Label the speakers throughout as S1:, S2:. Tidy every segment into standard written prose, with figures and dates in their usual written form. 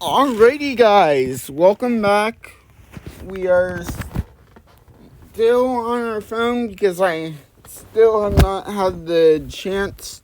S1: Alrighty, guys, welcome back. We are still on our phone because I still have not had the chance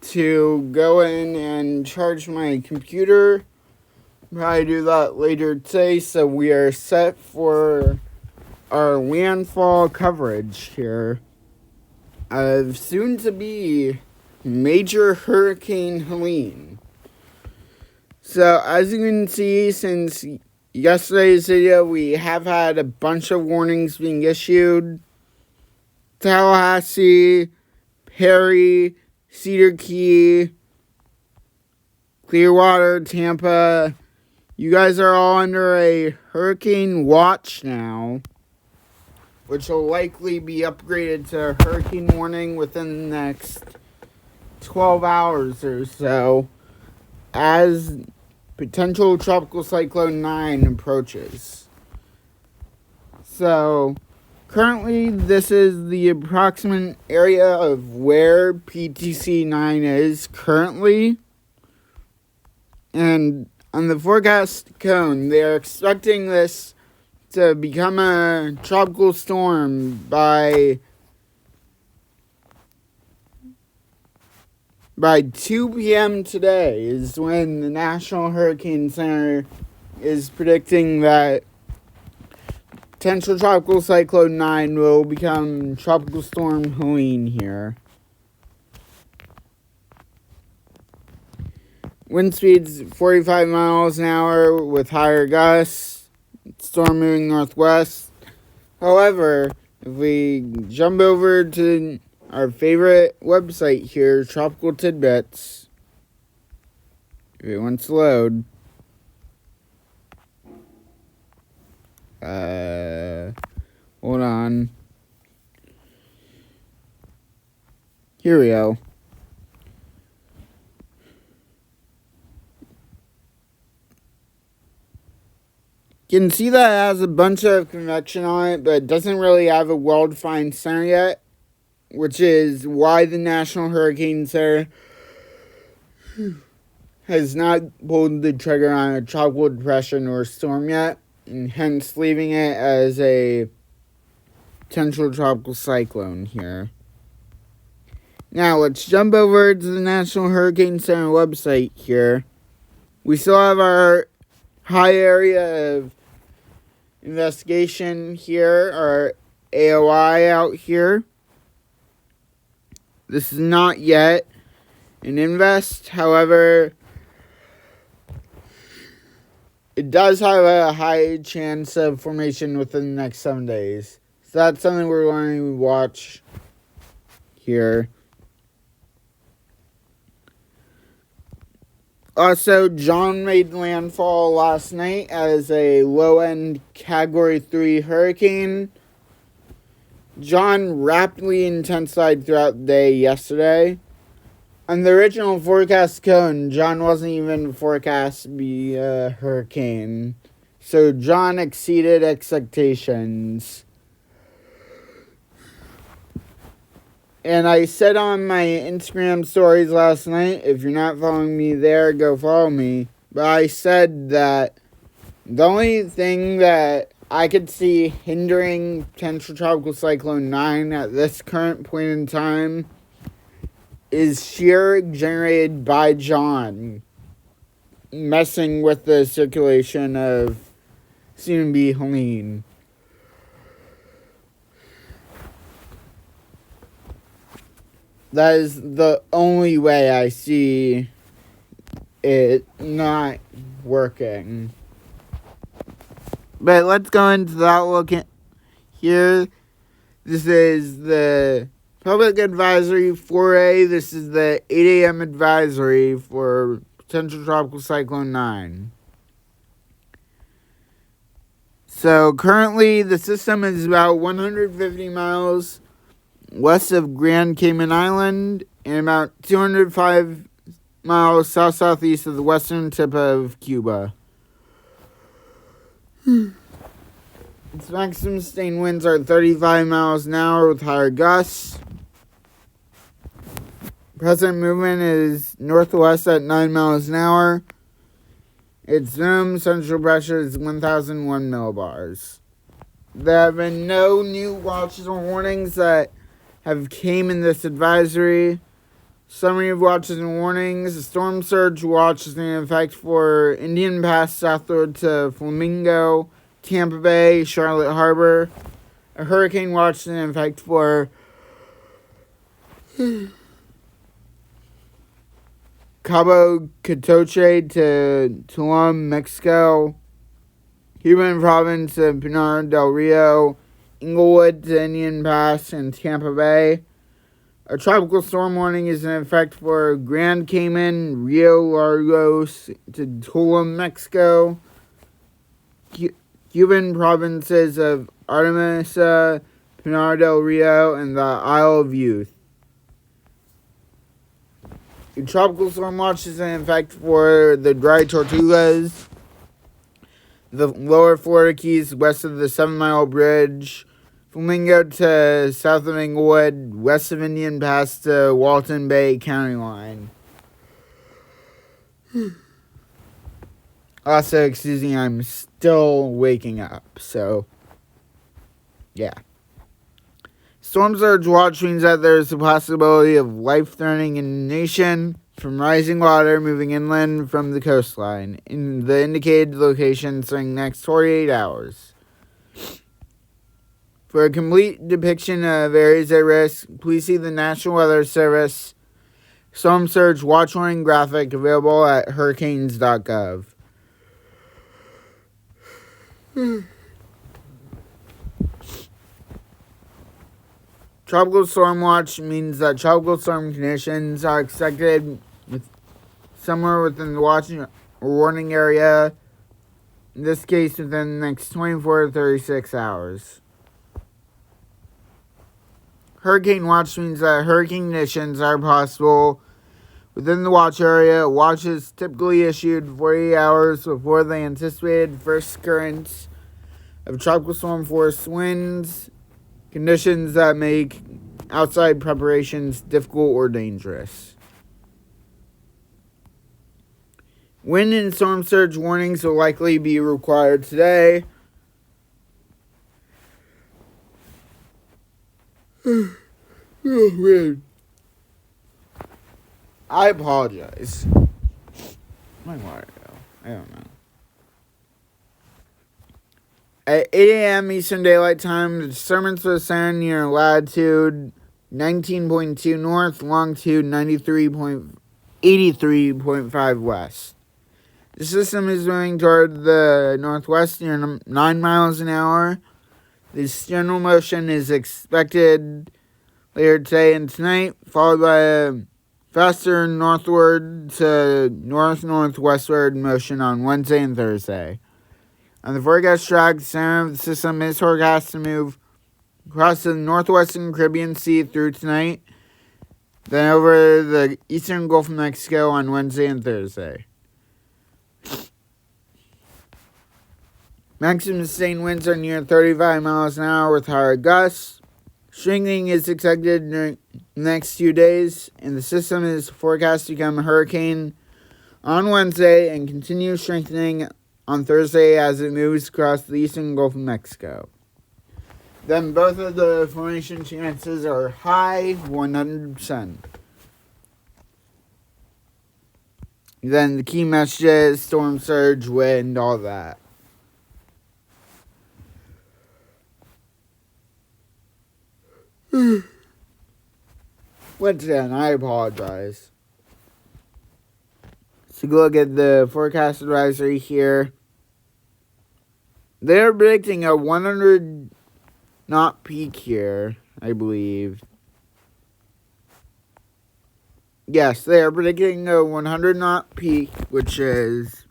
S1: to go in and charge my computer. Probably do that later today, so we are set for our landfall coverage here of soon to be Major Hurricane Helene. So, as you can see, since yesterday's video, we have had a bunch of warnings being issued. Tallahassee, Perry, Cedar Key, Clearwater, Tampa. You guys are all under a hurricane watch now, which will likely be upgraded to a hurricane warning within the next 12 hours or so, as potential Tropical Cyclone 9 approaches. So, currently this is the approximate area of where PTC 9 is currently. And on the forecast cone, they're expecting this to become a tropical storm by 2 p.m. today is when the National Hurricane Center is predicting that potential Tropical Cyclone 9 will become Tropical Storm Helene here. Wind speeds 45 miles an hour with higher gusts. Storm moving northwest. However, if we jump over to our favorite website here, Tropical Tidbits, if it wants to load. Hold on. Here we go. You can see that it has a bunch of convection on it, but it doesn't really have a well-defined center yet, which is why the National Hurricane Center has not pulled the trigger on a tropical depression or storm yet, and hence leaving it as a potential tropical cyclone here. Now, let's jump over to the National Hurricane Center website here. We still have our high area of investigation here, our AOI out here. This is not yet an invest, however, it does have a high chance of formation within the next 7 days. So that's something we're going to watch here. Also, John made landfall last night as a low-end Category 3 hurricane. John rapidly intensified throughout the day yesterday. On the original forecast cone, John wasn't even forecast to be a hurricane. So John exceeded expectations. And I said on my Instagram stories last night, if you're not following me there, go follow me. But I said that the only thing that I could see hindering potential Tropical Cyclone 9 at this current point in time is shear generated by John, messing with the circulation of soon-to-be Helene. That is the only way I see it not working. But let's go into that look here. This is the Public Advisory 4A. This is the 8 a.m. advisory for potential Tropical Cyclone 9. So currently the system is about 150 miles west of Grand Cayman Island and about 205 miles south-southeast of the western tip of Cuba. Its maximum sustained winds are 35 miles an hour with higher gusts. Present movement is northwest at 9 miles an hour. Its minimum central pressure is 1,001 millibars. There have been no new watches or warnings that have came in this advisory. Summary of watches and warnings. A storm surge watch is in effect for Indian Pass southward to Flamingo, Tampa Bay, Charlotte Harbor. A hurricane watch is in effect for Cabo Catoche to Tulum, Mexico, Cuban province of Pinar del Rio, Inglewood to Indian Pass, and Tampa Bay. A tropical storm warning is in effect for Grand Cayman, Rio Largos to Tulum, Mexico, Cuban provinces of Artemisa, Pinar del Rio, and the Isle of Youth. A tropical storm watch is in effect for the Dry Tortugas, the lower Florida Keys west of the 7 Mile Bridge, Flamingo to south of Inglewood, west of Indian Pass to Walton Bay County line. Also, excuse me, I'm still waking up, so yeah. Storm surge watch means that there's a possibility of life-threatening inundation from rising water moving inland from the coastline in the indicated locations during the next 48 hours. For a complete depiction of areas at risk, please see the National Weather Service Storm Surge Watch Warning graphic available at hurricanes.gov. Tropical storm watch means that tropical storm conditions are expected somewhere within the watch or warning area, in this case within the next 24 to 36 hours. Hurricane watch means that hurricane conditions are possible within the watch area. Watch is typically issued 48 hours before the anticipated first occurrence of tropical storm force winds, conditions that make outside preparations difficult or dangerous. Wind and storm surge warnings will likely be required today. Oh, man. I apologize. My water go? I don't know. At 8 a.m. Eastern Daylight Time, the disturbance was centered near latitude 19.2 north, longitude 83.5 west. The system is moving toward the northwest near 9 miles an hour. This general motion is expected later today and tonight, followed by a faster northward to north-northwestward motion on Wednesday and Thursday. On the forecast track, the center of the system is forecast to move across the northwestern Caribbean Sea through tonight, then over the eastern Gulf of Mexico on Wednesday and Thursday. Maximum sustained winds are near 35 miles an hour with higher gusts. Strengthening is expected during the next few days, and the system is forecast to become a hurricane on Wednesday and continue strengthening on Thursday as it moves across the eastern Gulf of Mexico. Then both of the formation chances are high, 100%. Then the key messages, storm surge, wind, all that. Once again, I apologize. So look at the forecast advisory here. They're predicting a 100 knot peak here, I believe. Yes, they are predicting a 100 knot peak, which is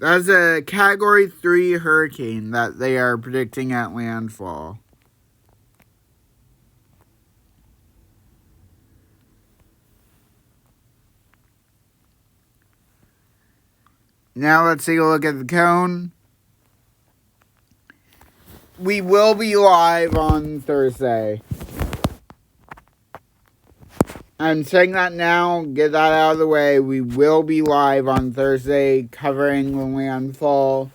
S1: that's a Category 3 hurricane that they are predicting at landfall. Now let's take a look at the cone. We will be live on Thursday. I'm saying that now, get that out of the way. We will be live on Thursday covering the landfall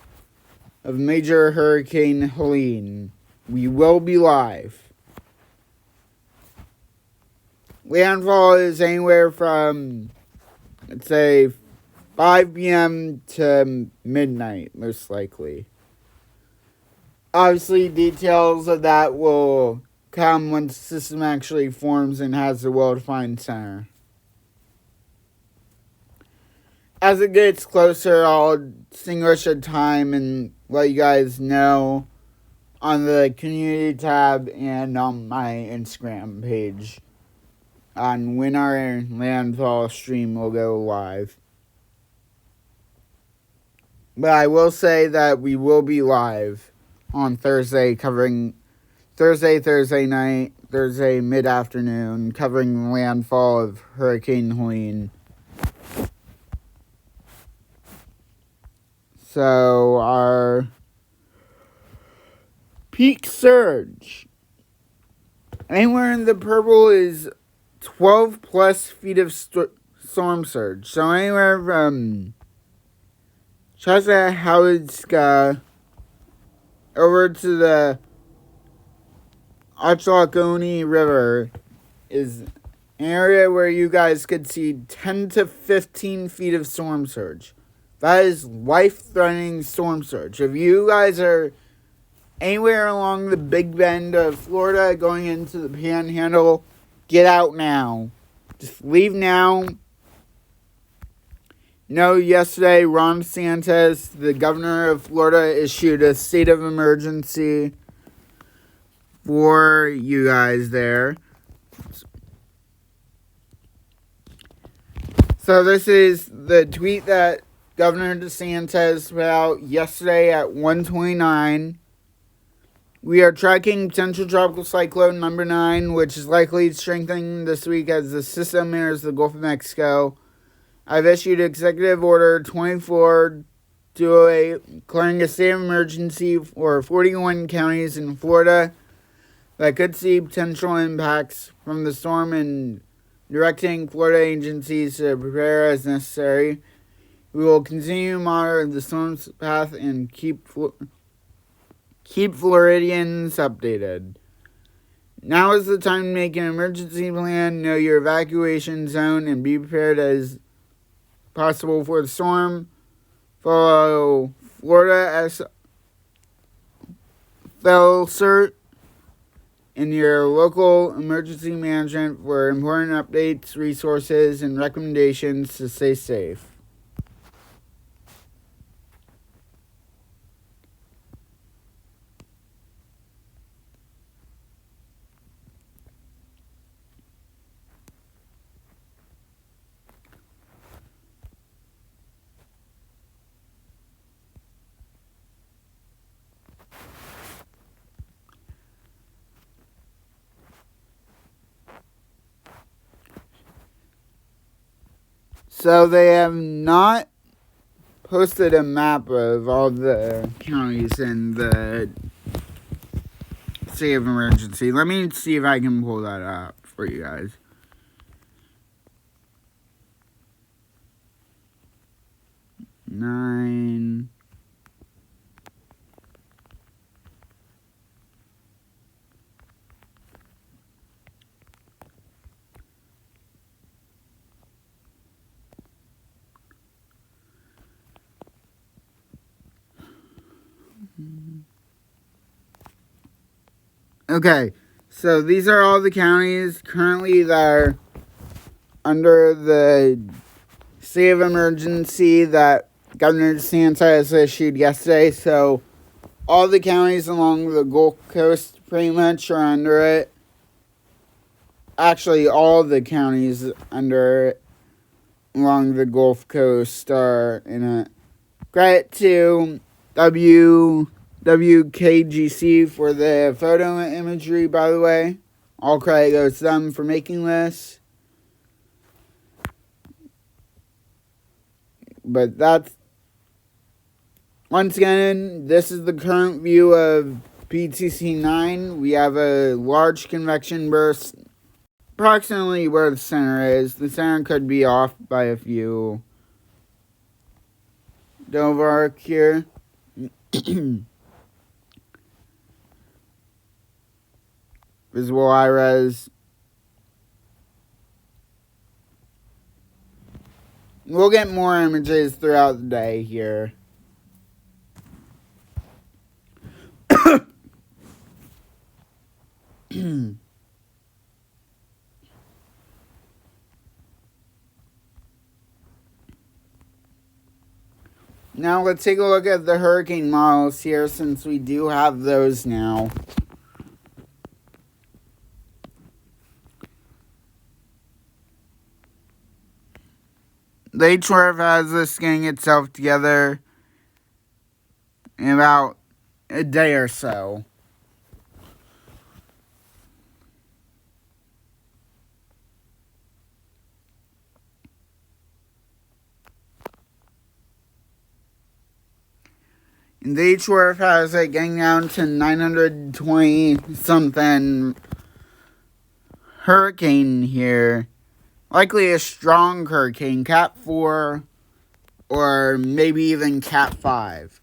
S1: of Major Hurricane Helene. We will be live. Landfall is anywhere from, let's say, 5 p.m. to midnight, most likely. Obviously, details of that will come when the system actually forms and has the well-defined center. As it gets closer, I'll distinguish a time and let you guys know on the community tab and on my Instagram page on when our landfall stream will go live. But I will say that we will be live on Thursday, covering Thursday night, Thursday mid-afternoon, covering the landfall of Hurricane Helene. So our peak surge anywhere in the purple is 12 plus feet of storm surge. So anywhere from Chattahoochee over to the Otsauconi River is an area where you guys could see 10 to 15 feet of storm surge. That is life-threatening storm surge. If you guys are anywhere along the Big Bend of Florida going into the Panhandle, get out now. Just leave now. Yesterday, Ron DeSantis, the governor of Florida, issued a state of emergency for you guys there. So this is the tweet that Governor DeSantis put out yesterday at 1:29. We are tracking potential tropical cyclone number 9, which is likely to strengthen this week as the system enters the Gulf of Mexico. I've issued Executive Order 24-208, declaring a state of emergency for 41 counties in Florida that could see potential impacts from the storm and directing Florida agencies to prepare as necessary. We will continue to monitor the storm's path and keep Floridians updated. Now is the time to make an emergency plan, know your evacuation zone, and be prepared as possible for the storm. Follow Florida FLCERT in your local emergency management for important updates, resources, and recommendations to stay safe. So they have not posted a map of all the counties in the state of emergency. Let me see if I can pull that up for you guys. Nine. Okay, so these are all the counties currently that are under the state of emergency that Governor DeSantis issued yesterday. So all the counties along the Gulf Coast pretty much are under it. Actually, all the counties under it along the Gulf Coast are in it. Credit to WKGC for the photo imagery, by the way. All credit goes to them for making this. But that's, once again, this is the current view of PTC 9. We have a large convection burst approximately where the center is. The center could be off by a few. Double arc here. Visible iris. We'll get more images throughout the day here. Now let's take a look at the hurricane models here, since we do have those now. The HRF has this getting itself together in about a day or so. And the HRF has it getting down to 920 something hurricane here. Likely a strong hurricane, Cat 4 or maybe even Cat 5.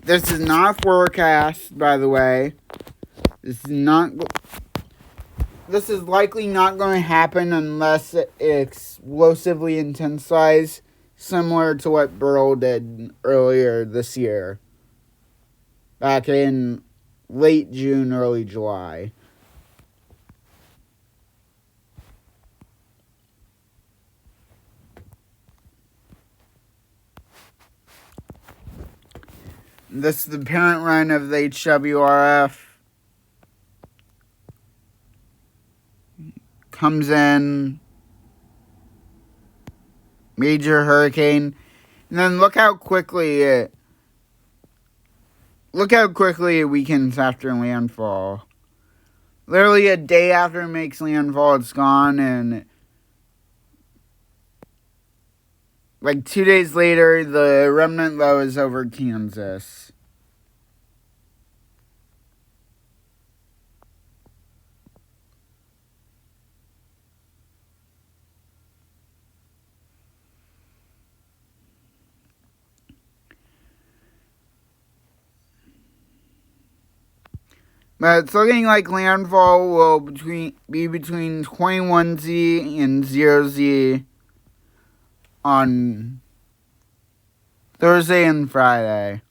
S1: This is not a forecast, by the way. This is likely not going to happen unless it explosively intensifies, similar to what Burl did earlier this year, back in late June, early July. This is the parent run of the HWRF. Comes in, major hurricane, and then look how quickly it weakens after landfall. Literally a day after it makes landfall, it's gone, and like 2 days later, the remnant low is over Kansas. But it's looking like landfall will be between 21Z and 0Z on Thursday and Friday.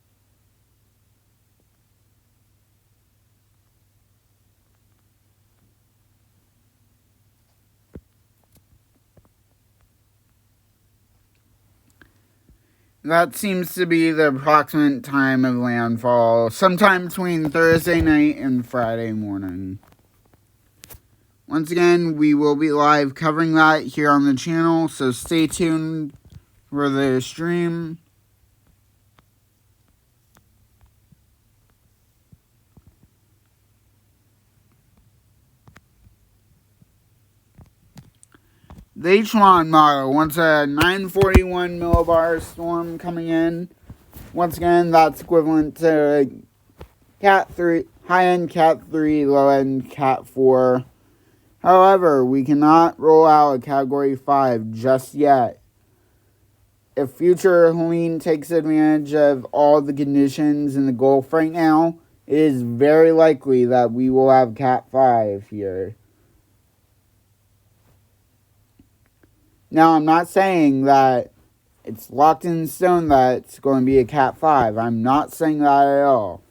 S1: That seems to be the approximate time of landfall, sometime between Thursday night and Friday morning. Once again, we will be live covering that here on the channel, so stay tuned for the stream. The H1 model, once a 941 millibar storm coming in. Once again, that's equivalent to Cat 3, high-end Cat 3, low-end Cat 4. However, we cannot roll out a Category 5 just yet. If future Helene takes advantage of all the conditions in the Gulf right now, it is very likely that we will have Cat 5 here. Now, I'm not saying that it's locked in stone that it's going to be a Cat 5. I'm not saying that at all.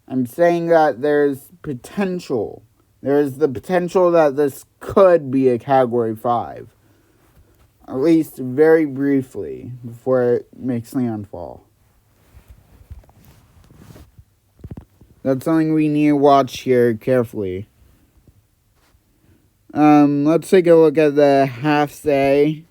S1: I'm saying that there's potential. There's the potential that this could be a Category 5. At least very briefly before it makes landfall. That's something we need to watch here carefully. Let's take a look at the half day.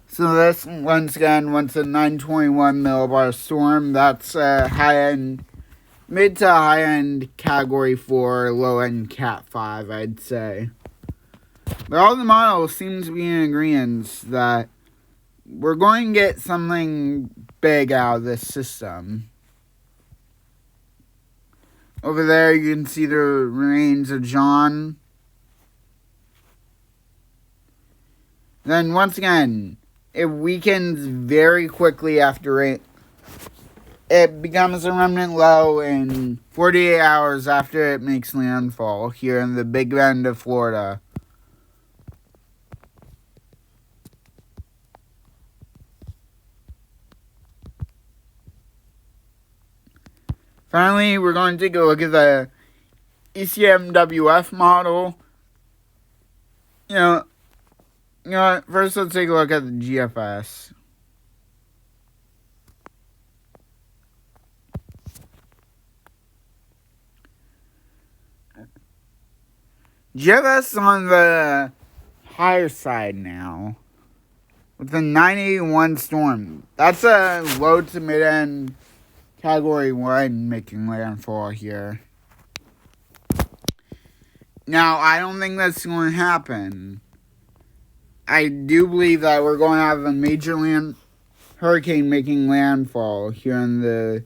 S1: So this, once again, once a 921 millibar storm, that's a high-end, mid to high-end Category 4, low-end Cat 5, I'd say. But all the models seem to be in agreement that we're going to get something big out of this system. Over there you can see the remains of John. Then once again, it weakens very quickly after it becomes a remnant low in 48 hours after it makes landfall here in the Big Bend of Florida. Finally, we're going to take a look at the ECMWF model. You know what? First, let's take a look at the GFS. GFS is on the higher side now with the 981 storm. That's a low to mid-end Category 1 making landfall here. Now, I don't think that's going to happen. I do believe that we're going to have a major hurricane making landfall here in the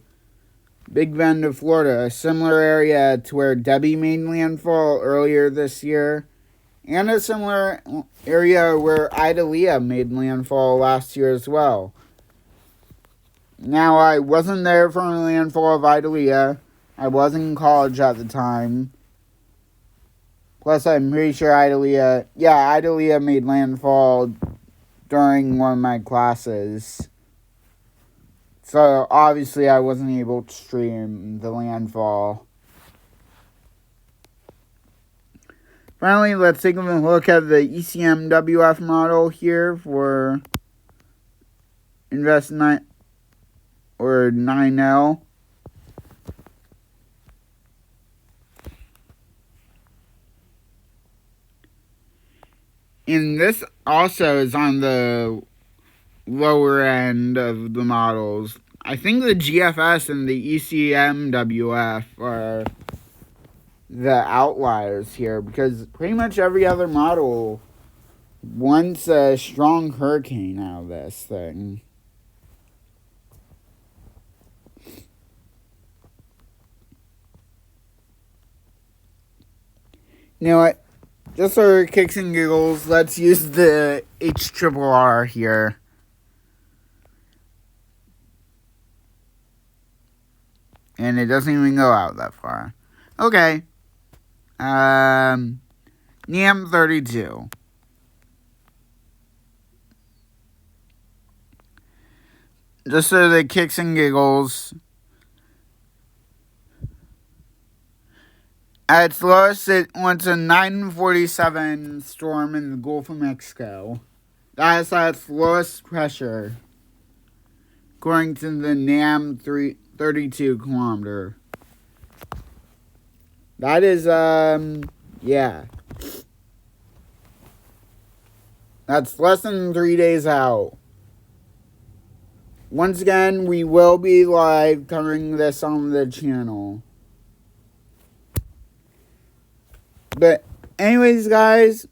S1: Big Bend of Florida, a similar area to where Debbie made landfall earlier this year, and a similar area where Idalia made landfall last year as well. Now, I wasn't there for the landfall of Idalia. I was in college at the time. Plus, I'm pretty sure Idalia made landfall during one of my classes. So, obviously, I wasn't able to stream the landfall. Finally, let's take a look at the ECMWF model here for Invest 9L. And this also is on the lower end of the models. I think the GFS and the ECMWF are the outliers here, because pretty much every other model wants a strong hurricane out of this thing. You know what? Just for kicks and giggles, let's use the HRRR here. And it doesn't even go out that far. Okay. NAM 32. Just for the kicks and giggles. At its lowest, it went to 947 storm in the Gulf of Mexico. That is at its lowest pressure, according to the NAM 32 kilometer. That is, yeah. That's less than 3 days out. Once again, we will be live covering this on the channel. But anyways, guys,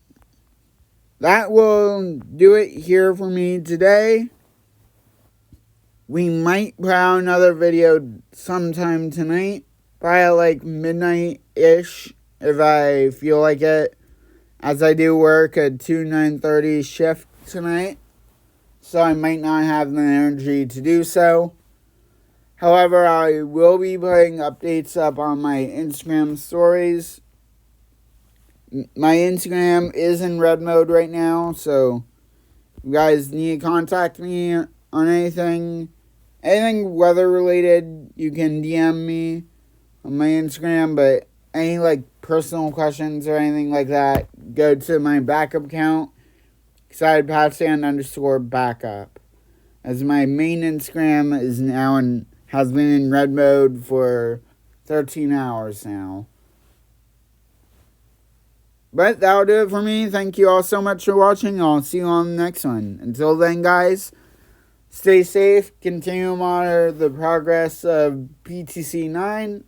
S1: that will do it here for me today. We might put out another video sometime tonight, probably like midnight-ish, if I feel like it, as I do work a 9:30 shift tonight, so I might not have the energy to do so. However, I will be putting updates up on my Instagram stories. My Instagram is in red mode right now, so if you guys need to contact me on anything weather related, you can DM me on my Instagram, but any like personal questions or anything like that, go to my backup account, ExcitedPatsand_backup, as my main Instagram is now has been in red mode for 13 hours now. But that'll do it for me. Thank you all so much for watching. I'll see you on the next one. Until then, guys, stay safe. Continue to monitor the progress of PTC 9.